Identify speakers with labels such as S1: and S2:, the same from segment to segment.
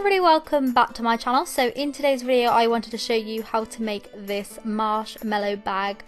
S1: everybody, welcome back to my channel. So in today's video I wanted to show you how to make this marshmallow bag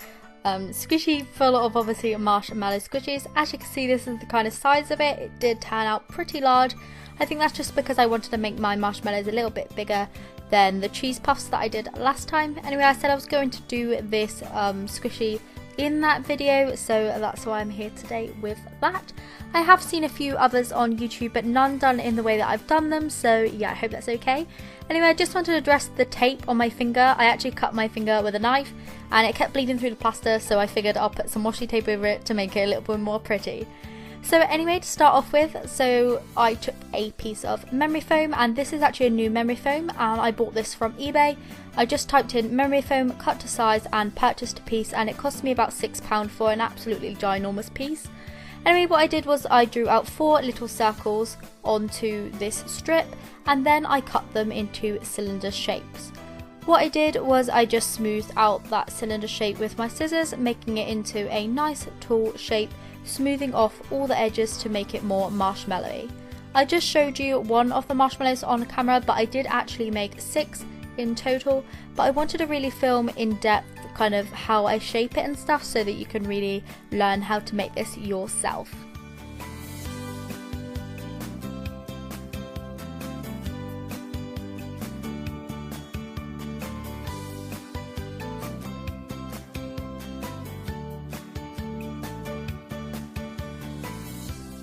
S1: squishy full of obviously marshmallow squishies. As you can see, this is the kind of size of it. It did turn out pretty large. I think that's just because I wanted to make my marshmallows a little bit bigger than the cheese puffs that I did last time. Anyway, I said I was going to do this squishy in that video, so that's why I'm here today with that. I have seen a few others on YouTube, but none done in the way that I've done them, so yeah, I hope that's okay. Anyway, I just wanted to address the tape on my finger. I actually cut my finger with a knife and it kept bleeding through the plaster, so I figured I'll put some washi tape over it to make it a little bit more pretty. So anyway, to start off with, so I took a piece of memory foam, and this is actually a new memory foam, and I bought this from eBay. I just typed in memory foam, cut to size, and purchased a piece, and it cost me about £6 for an absolutely ginormous piece. Anyway, what I did was I drew out 4 little circles onto this strip, and then I cut them into cylinder shapes. What I did was I just smoothed out that cylinder shape with my scissors, making it into a nice tall shape, smoothing off all the edges to make it more marshmallowy. I just showed you one of the marshmallows on camera, but I did actually make 6 in total, but I wanted to really film in depth kind of how I shape it and stuff so that you can really learn how to make this yourself.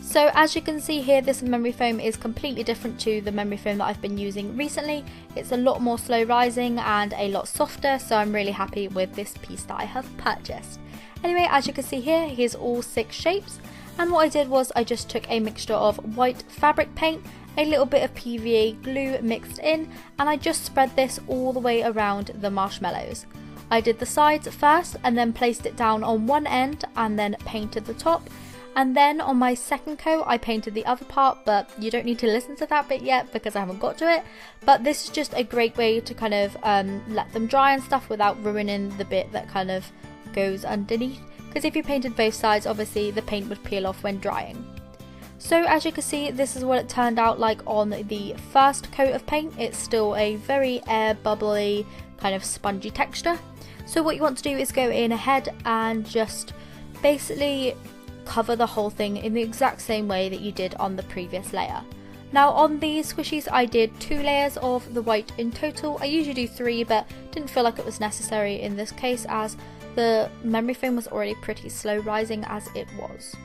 S1: So as you can see here, this memory foam is completely different to the memory foam that I've been using recently. It's a lot more slow rising and a lot softer, so I'm really happy with this piece that I have purchased. Anyway, as you can see here, here's all 6 shapes, and what I did was I just took a mixture of white fabric paint, a little bit of PVA glue mixed in, and I just spread this all the way around the marshmallows. I did the sides first and then placed it down on one end and then painted the top. And then on my second coat I painted the other part, but you don't need to listen to that bit yet because I haven't got to it. But this is just a great way to kind of let them dry and stuff without ruining the bit that kind of goes underneath. Because if you painted both sides, obviously the paint would peel off when drying. So as you can see, this is what it turned out like on the first coat of paint. It's still a very air bubbly kind of spongy texture. So what you want to do is go in ahead and just basically cover the whole thing in the exact same way that you did on the previous layer. Now on these squishies I did 2 layers of the white in total. I usually do 3, but didn't feel like it was necessary in this case as the memory foam was already pretty slow rising as it was.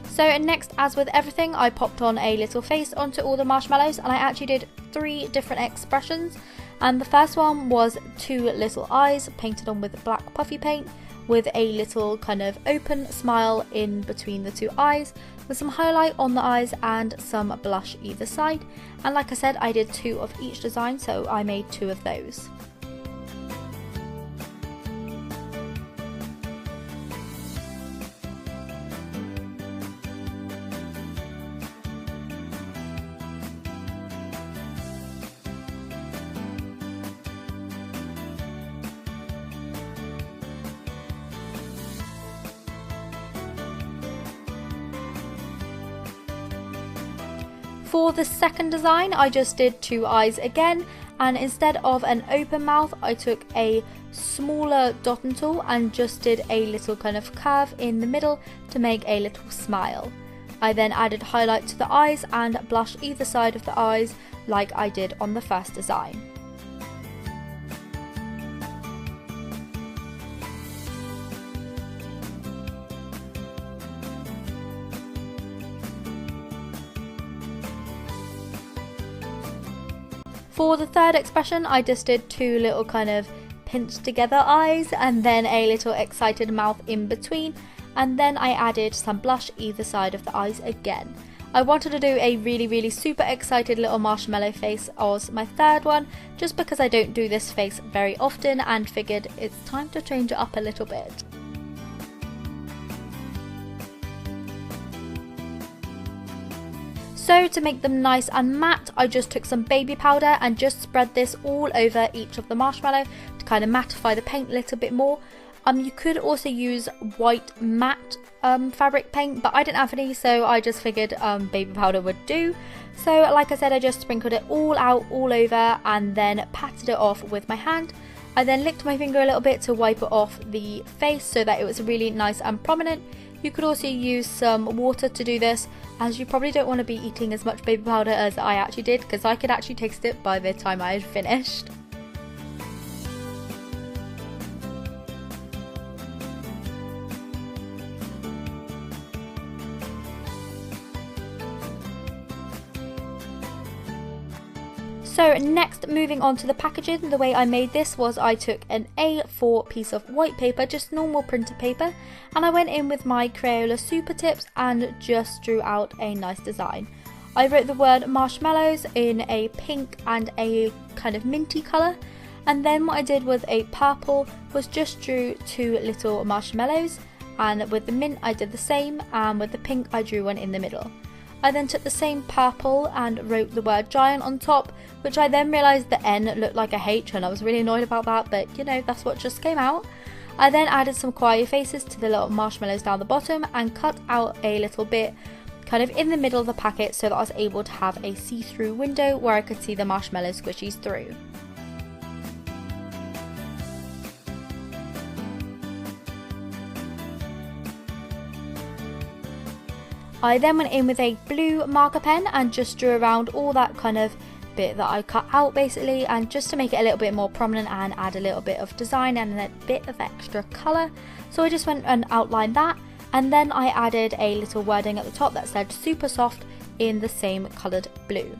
S1: So next, as with everything, I popped on a little face onto all the marshmallows, and I actually did 3 different expressions. And the first one was 2 little eyes painted on with black puffy paint with a little kind of open smile in between the 2 eyes with some highlight on the eyes and some blush either side. And like I said, I did 2 of each design, so I made 2 of those. For the second design, I just did 2 eyes again, and instead of an open mouth, I took a smaller dotting tool and just did a little kind of curve in the middle to make a little smile. I then added highlight to the eyes and blush either side of the eyes like I did on the first design. For the third expression, I just did 2 little kind of pinched together eyes and then a little excited mouth in between, and then I added some blush either side of the eyes again. I wanted to do a really super excited little marshmallow face as my third one, just because I don't do this face very often and figured it's time to change it up a little bit. So to make them nice and matte, I just took some baby powder and just spread this all over each of the marshmallow to kind of mattify the paint a little bit more. You could also use white matte fabric paint, but I didn't have any, so I just figured baby powder would do. So like I said, I just sprinkled it all out all over and then patted it off with my hand. I then licked my finger a little bit to wipe it off the face so that it was really nice and prominent. You could also use some water to do this, as you probably don't want to be eating as much baby powder as I actually did, because I could actually taste it by the time I had finished. So next, moving on to the packaging, the way I made this was I took an A4 piece of white paper, just normal printer paper, and I went in with my Crayola super tips and just drew out a nice design. I wrote the word marshmallows in a pink and a kind of minty colour, and then what I did with a purple was just drew 2 little marshmallows, and with the mint I did the same, and with the pink I drew one in the middle. I then took the same purple and wrote the word giant on top, which I then realised the N looked like a H, and I was really annoyed about that, but you know, that's what just came out. I then added some kawaii faces to the little marshmallows down the bottom and cut out a little bit kind of in the middle of the packet so that I was able to have a see-through window where I could see the marshmallow squishies through. I then went in with a blue marker pen and just drew around all that kind of bit that I cut out basically, and just to make it a little bit more prominent and add a little bit of design and a bit of extra colour. So I just went and outlined that, and then I added a little wording at the top that said super soft in the same coloured blue.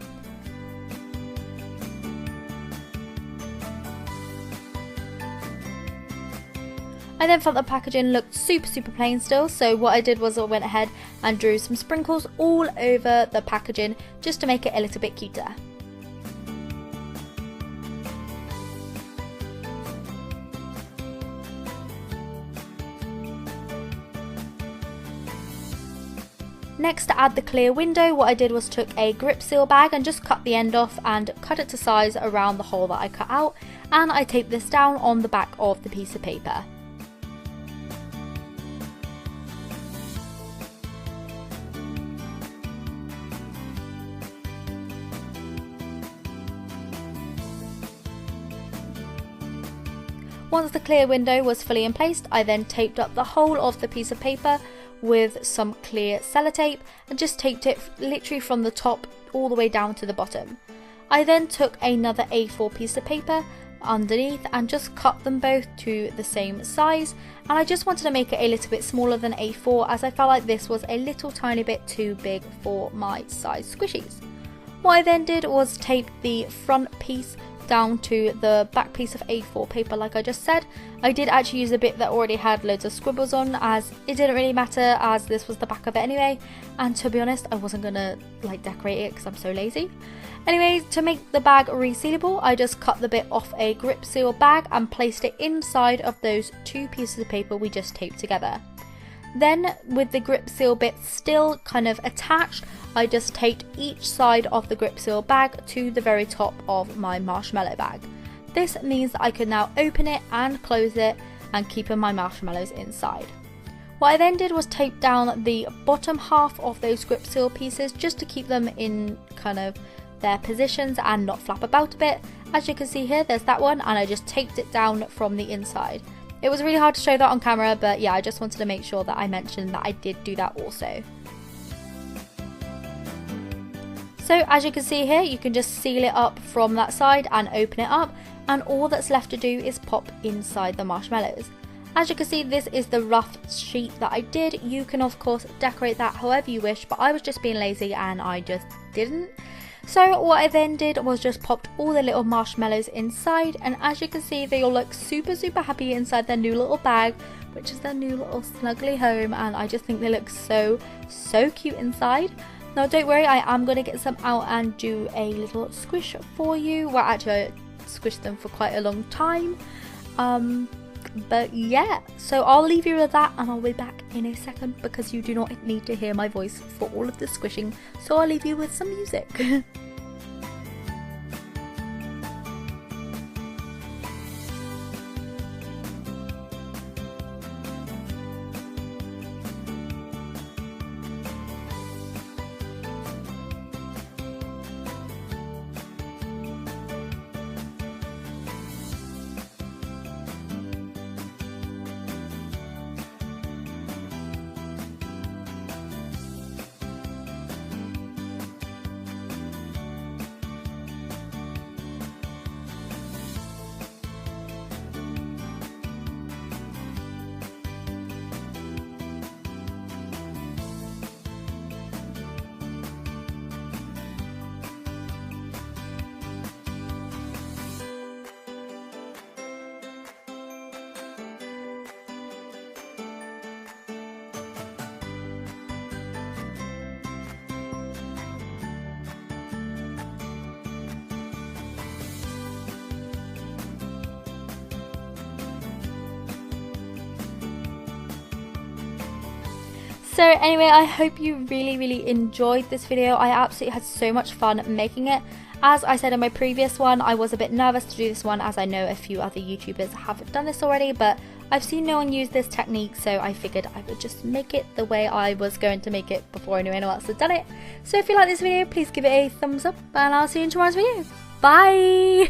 S1: I then felt the packaging looked super plain still, so what I did was I went ahead and drew some sprinkles all over the packaging just to make it a little bit cuter. Next, to add the clear window, what I did was took a grip seal bag and just cut the end off and cut it to size around the hole that I cut out, and I taped this down on the back of the piece of paper. Once the clear window was fully in place, I then taped up the whole of the piece of paper with some clear sellotape and just taped it literally from the top all the way down to the bottom. I then took another A4 piece of paper underneath and just cut them both to the same size, and I just wanted to make it a little bit smaller than A4 as I felt like this was a little tiny bit too big for my size squishies. What I then did was tape the front piece down to the back piece of A4 paper like I just said. I did actually use a bit that already had loads of scribbles on, as it didn't really matter as this was the back of it anyway, and to be honest I wasn't gonna like decorate it because I'm so lazy. Anyway, to make the bag resealable, I just cut the bit off a grip seal bag and placed it inside of those 2 pieces of paper we just taped together. Then, with the grip seal bit still kind of attached, I just taped each side of the grip seal bag to the very top of my marshmallow bag. This means that I can now open it and close it and keep my marshmallows inside. What I then did was tape down the bottom half of those grip seal pieces just to keep them in kind of their positions and not flap about a bit. As you can see here, there's that one, and I just taped it down from the inside. It was really hard to show that on camera, but yeah, I just wanted to make sure that I mentioned that I did do that also. So as you can see here, you can just seal it up from that side and open it up, and all that's left to do is pop inside the marshmallows. As you can see, this is the rough sheet that I did. You can of course decorate that however you wish, but I was just being lazy and I just didn't. So what I then did was just popped all the little marshmallows inside, and as you can see, they all look super happy inside their new little bag, which is their new little snuggly home, and I just think they look so cute inside. Now don't worry, I am going to get some out and do a little squish for you. Well, actually I squished them for quite a long time. But yeah, so I'll leave you with that and I'll be back in a second because you do not need to hear my voice for all of the squishing, so I'll leave you with some music. So anyway, I hope you really enjoyed this video. I absolutely had so much fun making it. As I said in my previous one, I was a bit nervous to do this one as I know a few other YouTubers have done this already, but I've seen no one use this technique, so I figured I would just make it the way I was going to make it before anyone else had done it. So if you like this video, please give it a thumbs up, and I'll see you in tomorrow's video. Bye!